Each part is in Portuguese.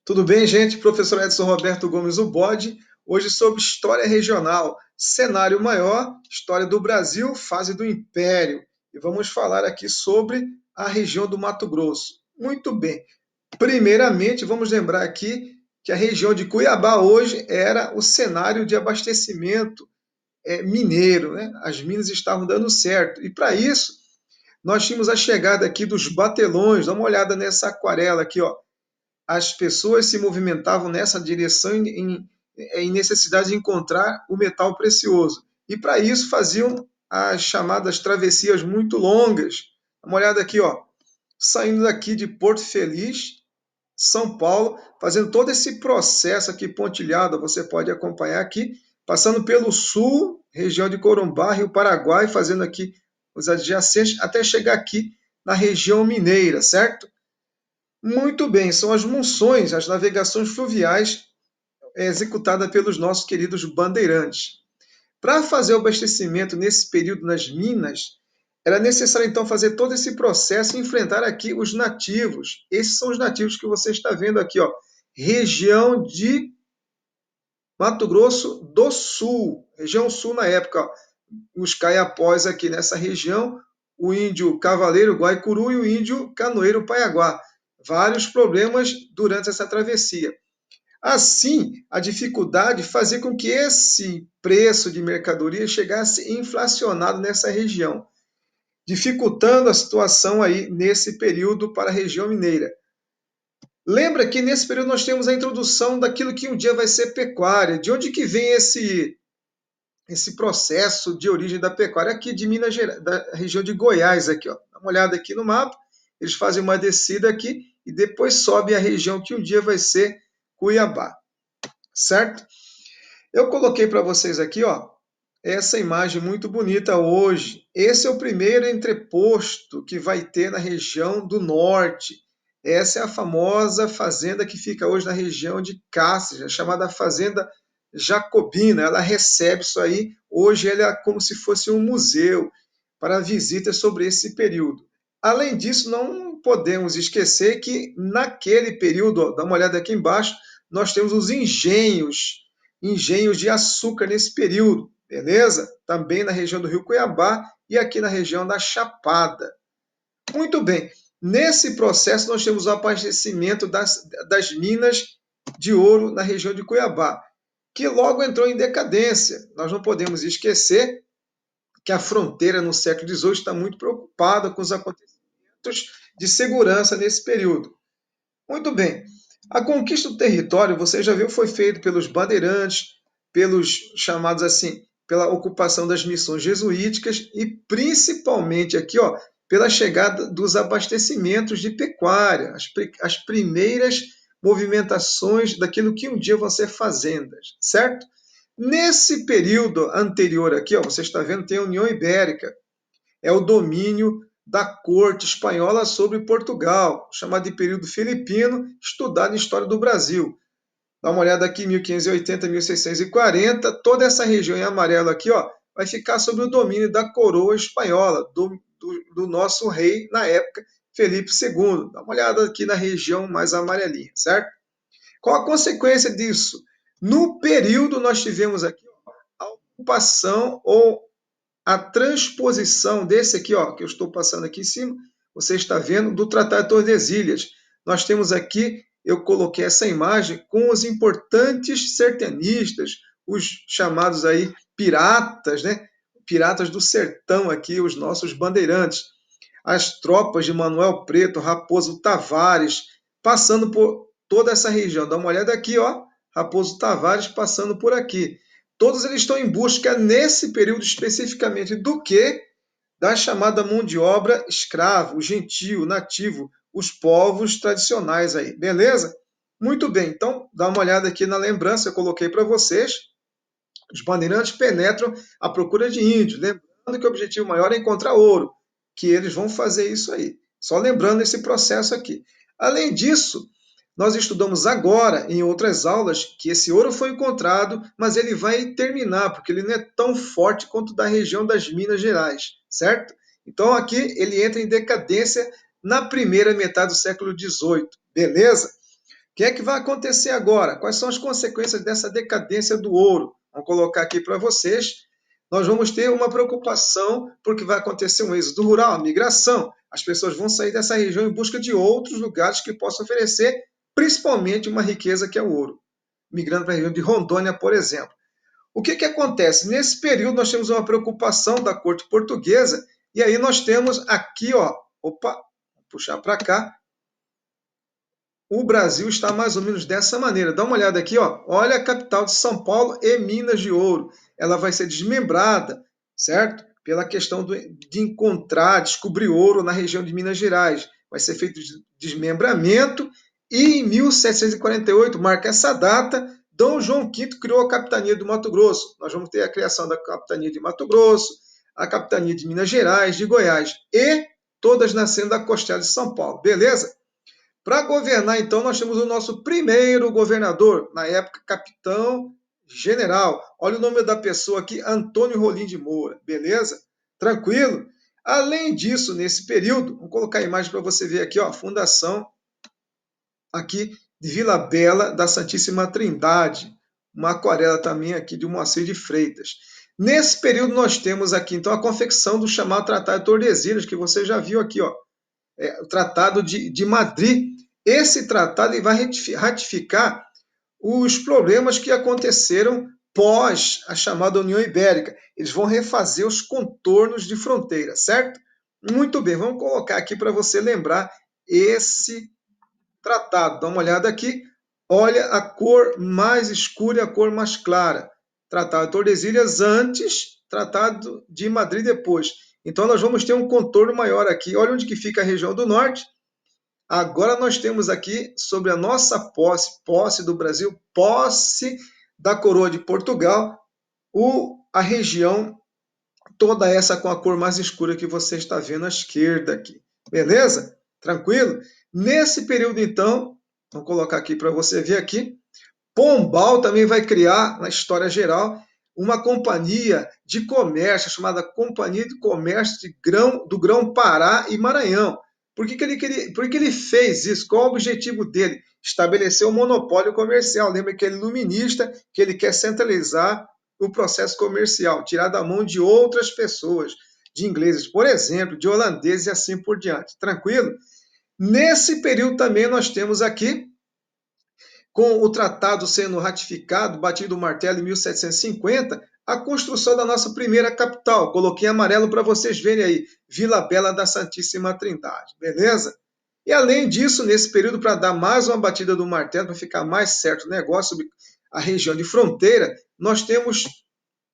Tudo bem, gente? Professor Edson Roberto Gomes Ubode, hoje sobre história regional, cenário maior, história do Brasil, fase do Império. E vamos falar aqui sobre a região do Mato Grosso. Muito bem. Primeiramente, vamos lembrar aqui que a região de Cuiabá hoje era o cenário de abastecimento mineiro, né? As minas estavam dando certo. E para isso, nós tínhamos a chegada aqui dos batelões. Dá uma olhada nessa aquarela aqui, ó. As pessoas se movimentavam nessa direção em necessidade de encontrar o metal precioso. E para isso faziam as chamadas travessias muito longas. Dá uma olhada aqui, ó, saindo daqui de Porto Feliz, São Paulo, fazendo todo esse processo aqui pontilhado, você pode acompanhar aqui, passando pelo sul, região de Corumbá, Rio Paraguai, fazendo aqui os adjacentes, até chegar aqui na região mineira, certo? Muito bem, são as monções, as navegações fluviais executadas pelos nossos queridos bandeirantes. Para fazer o abastecimento nesse período nas minas, era necessário então fazer todo esse processo e enfrentar aqui os nativos. Esses são os nativos que você está vendo aqui, ó, região de Mato Grosso do Sul, região sul na época, ó, os caiapós aqui nessa região, o índio cavaleiro Guaicuru e o índio canoeiro Paiaguá. Vários problemas durante essa travessia. Assim, a dificuldade fazia com que esse preço de mercadoria chegasse inflacionado nessa região, dificultando a situação aí nesse período para a região mineira. Lembra que nesse período nós temos a introdução daquilo que um dia vai ser pecuária. De onde que vem esse processo de origem da pecuária? Aqui de Minas Gerais, da região de Goiás aqui, ó. Dá uma olhada aqui no mapa. Eles fazem uma descida aqui e depois sobe a região que um dia vai ser Cuiabá, certo? Eu coloquei para vocês aqui, ó, essa imagem muito bonita hoje. Esse é o primeiro entreposto que vai ter na região do norte. Essa é a famosa fazenda que fica hoje na região de Cáceres, chamada Fazenda Jacobina. Ela recebe isso aí. Hoje ela é como se fosse um museu para visitas sobre esse período. Além disso, não podemos esquecer que naquele período, ó, dá uma olhada aqui embaixo, nós temos os engenhos de açúcar nesse período, beleza? Também na região do Rio Cuiabá e aqui na região da Chapada. Muito bem, nesse processo nós temos o abastecimento das minas de ouro na região de Cuiabá, que logo entrou em decadência. Nós não podemos esquecer que a fronteira no século XVIII está muito preocupada com os acontecimentos de segurança nesse período. Muito bem. A conquista do território, você já viu, foi feita pelos bandeirantes, pelos chamados assim, pela ocupação das missões jesuíticas e principalmente aqui, ó, pela chegada dos abastecimentos de pecuária, as primeiras movimentações daquilo que um dia vão ser fazendas, certo? Nesse período anterior aqui, ó, você está vendo, tem a União Ibérica, é o domínio da corte espanhola sobre Portugal, chamado de período filipino, estudado em história do Brasil. Dá uma olhada aqui, 1580, 1640, toda essa região em amarelo aqui, ó, vai ficar sob o domínio da coroa espanhola, do nosso rei na época, Felipe II. Dá uma olhada aqui na região mais amarelinha, certo? Qual a consequência disso? No período nós tivemos aqui ó, a ocupação ou a transposição desse aqui, ó, que eu estou passando aqui em cima, você está vendo, do Tratado de Tordesilhas. Nós temos aqui, eu coloquei essa imagem com os importantes sertanistas, os chamados aí piratas, né? Piratas do sertão aqui, os nossos bandeirantes. As tropas de Manuel Preto, Raposo Tavares, passando por toda essa região. Dá uma olhada aqui, ó, Raposo Tavares passando por aqui. Todos eles estão em busca, nesse período especificamente, do quê? Da chamada mão de obra escravo, o gentio, o nativo, os povos tradicionais aí, beleza? Muito bem, então dá uma olhada aqui na lembrança, eu coloquei para vocês. Os bandeirantes penetram à procura de índios, lembrando que o objetivo maior é encontrar ouro, que eles vão fazer isso aí. Só lembrando esse processo aqui. Além disso, nós estudamos agora, em outras aulas, que esse ouro foi encontrado, mas ele vai terminar, porque ele não é tão forte quanto da região das Minas Gerais, certo? Então aqui ele entra em decadência na primeira metade do século XVIII, beleza? que é que vai acontecer agora? Quais são as consequências dessa decadência do ouro? Vamos colocar aqui para vocês. Nós vamos ter uma preocupação porque vai acontecer um êxodo rural, a migração. As pessoas vão sair dessa região em busca de outros lugares que possam oferecer, principalmente uma riqueza que é o ouro, migrando para a região de Rondônia, por exemplo. O que acontece? Nesse período nós temos uma preocupação da corte portuguesa e aí nós temos aqui, ó, opa, vou puxar para cá, o Brasil está mais ou menos dessa maneira. Dá uma olhada aqui, ó. Olha a capital de São Paulo e Minas de Ouro. Ela vai ser desmembrada, certo? Pela questão de encontrar, descobrir ouro na região de Minas Gerais. Vai ser feito desmembramento e em 1748, marca essa data, Dom João V criou a capitania do Mato Grosso. Nós vamos ter a criação da capitania de Mato Grosso, a capitania de Minas Gerais, de Goiás e todas nascendo da costela de São Paulo. Beleza? Para governar, então, nós temos o nosso primeiro governador, na época, capitão-general. Olha o nome da pessoa aqui, Antônio Rolim de Moura, beleza? Tranquilo? Além disso, nesse período, vou colocar a imagem para você ver aqui, ó, a fundação aqui de Vila Bela da Santíssima Trindade, uma aquarela também aqui de Moacir de Freitas. Nesse período nós temos aqui, então, a confecção do chamado Tratado de Tordesilhas, que você já viu aqui, ó, o Tratado de Madrid. Esse tratado ele vai ratificar os problemas que aconteceram pós a chamada União Ibérica. Eles vão refazer os contornos de fronteira, certo? Muito bem, vamos colocar aqui para você lembrar esse tratado. Dá uma olhada aqui. Olha a cor mais escura e a cor mais clara. Tratado de Tordesilhas antes, Tratado de Madrid depois. Então, nós vamos ter um contorno maior aqui. Olha onde que fica a região do norte. Agora nós temos aqui, sobre a nossa posse do Brasil, posse da coroa de Portugal, a região toda essa com a cor mais escura que você está vendo à esquerda aqui. Beleza? Tranquilo? Nesse período, então, vou colocar aqui para você ver aqui, Pombal também vai criar, na história geral, uma companhia de comércio chamada Companhia de Comércio do Grão-Pará e Maranhão. Por que ele fez isso? Qual o objetivo dele? Estabelecer um monopólio comercial. Lembra que ele é iluminista, que ele quer centralizar o processo comercial, tirar da mão de outras pessoas, de ingleses, por exemplo, de holandeses e assim por diante. Tranquilo? Nesse período também nós temos aqui, com o tratado sendo ratificado, batido o martelo em 1750, a construção da nossa primeira capital. Coloquei em amarelo para vocês verem aí, Vila Bela da Santíssima Trindade, beleza? E além disso, nesse período, para dar mais uma batida do martelo, para ficar mais certo o negócio sobre a região de fronteira, nós temos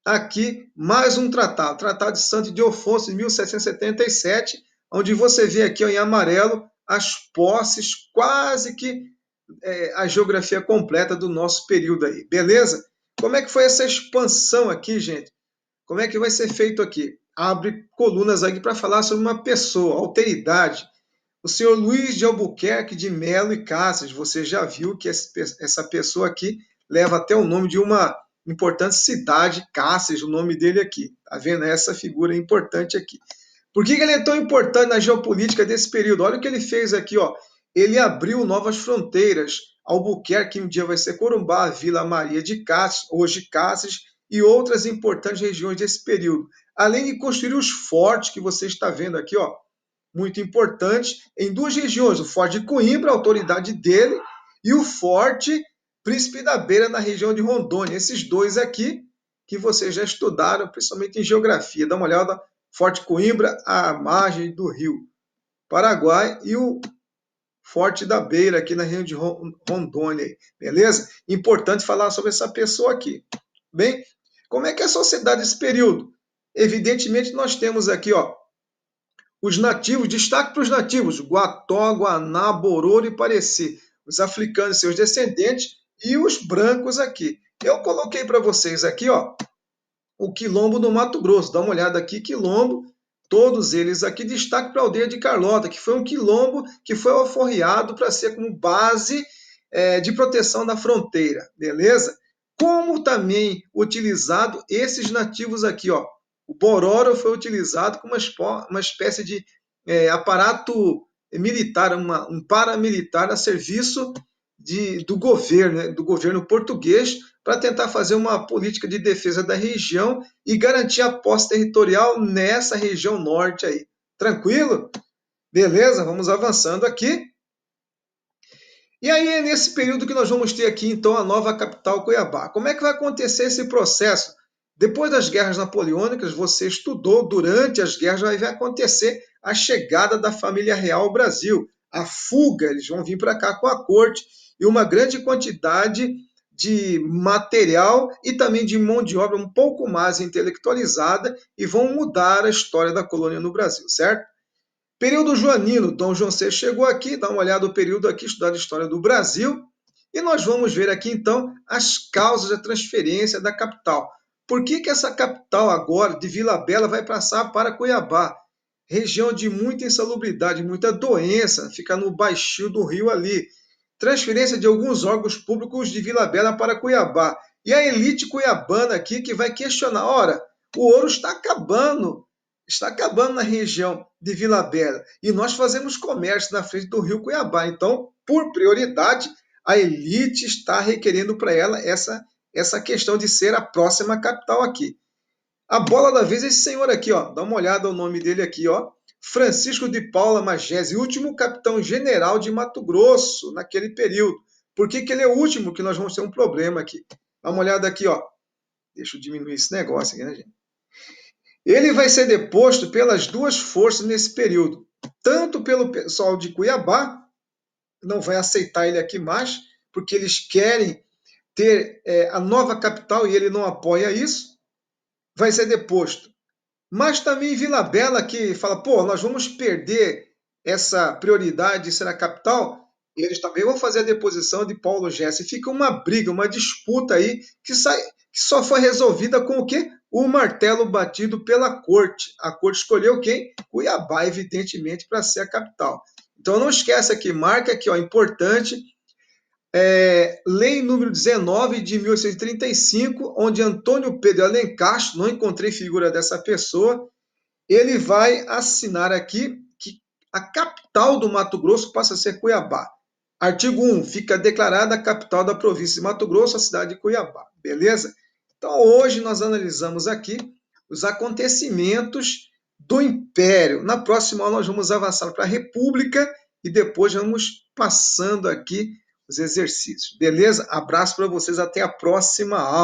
aqui mais um tratado, Tratado de Santo Ildefonso, de 1777, onde você vê aqui ó, em amarelo as posses quase que a geografia completa do nosso período aí, beleza? Como é que foi essa expansão aqui, gente? Como é que vai ser feito aqui? Abre colunas aqui para falar sobre uma pessoa, alteridade. O senhor Luiz de Albuquerque de Melo e Cáceres, você já viu que essa pessoa aqui leva até o nome de uma importante cidade, Cáceres, o nome dele aqui. Tá vendo? Essa figura importante aqui. Por que ele é tão importante na geopolítica desse período? Olha o que ele fez aqui, ó. Ele abriu novas fronteiras. Albuquerque, um dia vai ser Corumbá, Vila Maria de Cáceres, hoje Cáceres, e outras importantes regiões desse período. Além de construir os fortes que você está vendo aqui, ó, muito importante, em duas regiões, o Forte de Coimbra, a autoridade dele, e o Forte Príncipe da Beira, na região de Rondônia. Esses dois aqui, que vocês já estudaram, principalmente em geografia. Dá uma olhada, Forte Coimbra, à margem do rio Paraguai, e o Forte da Beira, aqui na região de Rondônia, beleza? Importante falar sobre essa pessoa aqui. Bem, como é que é a sociedade desse período? Evidentemente, nós temos aqui, ó, os nativos, destaque para os nativos, Guató, Guaná, Bororo e Pareci, os africanos e seus descendentes, e os brancos aqui. Eu coloquei para vocês aqui, ó, o Quilombo do Mato Grosso. Dá uma olhada aqui, Quilombo, todos eles aqui. Destaque para a aldeia de Carlota, que foi um quilombo que foi alforriado para ser como base de proteção da fronteira, beleza? Como também utilizado esses nativos aqui, ó. O Bororo foi utilizado como uma espécie de aparato militar, um paramilitar a serviço do governo, né, do governo português, para tentar fazer uma política de defesa da região e garantir a posse territorial nessa região norte aí. Tranquilo? Beleza, vamos avançando aqui. E aí é nesse período que nós vamos ter aqui, então, a nova capital, Cuiabá. Como é que vai acontecer esse processo? Depois das guerras napoleônicas, você estudou, durante as guerras vai acontecer a chegada da família real ao Brasil, a fuga, eles vão vir para cá com a corte, e uma grande quantidade de material e também de mão de obra um pouco mais intelectualizada e vão mudar a história da colônia no Brasil, certo? Período joanino, Dom João VI chegou aqui, dá uma olhada no período aqui, estudar a história do Brasil, e nós vamos ver aqui então as causas da transferência da capital. Por que essa capital agora, de Vila Bela, vai passar para Cuiabá? Região de muita insalubridade, muita doença, fica no baixio do rio ali. Transferência de alguns órgãos públicos de Vila Bela para Cuiabá. E a elite cuiabana aqui que vai questionar, ora, o ouro está acabando na região de Vila Bela. E nós fazemos comércio na frente do rio Cuiabá. Então, por prioridade, a elite está requerendo para ela essa questão de ser a próxima capital aqui. A bola da vez é esse senhor aqui, ó. Dá uma olhada no nome dele aqui, ó. Francisco de Paula Magese, último capitão-general de Mato Grosso naquele período. Por que ele é o último? Que nós vamos ter um problema aqui. Dá uma olhada aqui, ó. Deixa eu diminuir esse negócio aqui, né, gente? Ele vai ser deposto pelas duas forças nesse período. Tanto pelo pessoal de Cuiabá, não vai aceitar ele aqui mais, porque eles querem ter a nova capital e ele não apoia isso. Vai ser deposto. Mas também Vila Bela, que fala, pô, nós vamos perder essa prioridade de ser a capital, eles também vão fazer a deposição de Paulo Jesse. Fica uma briga, uma disputa aí que só foi resolvida com o quê? O martelo batido pela corte. A corte escolheu quem? Cuiabá, evidentemente, para ser a capital. Então não esquece aqui, marca aqui, ó, importante, lei número 19 de 1835, onde Antônio Pedro Alencastro, não encontrei figura dessa pessoa, ele vai assinar aqui que a capital do Mato Grosso passa a ser Cuiabá. Artigo 1, fica declarada a capital da província de Mato Grosso, a cidade de Cuiabá. Beleza? Então, hoje nós analisamos aqui os acontecimentos do Império. Na próxima aula, nós vamos avançar para a República e depois vamos passando aqui os exercícios. Beleza? Abraço para vocês, até a próxima aula.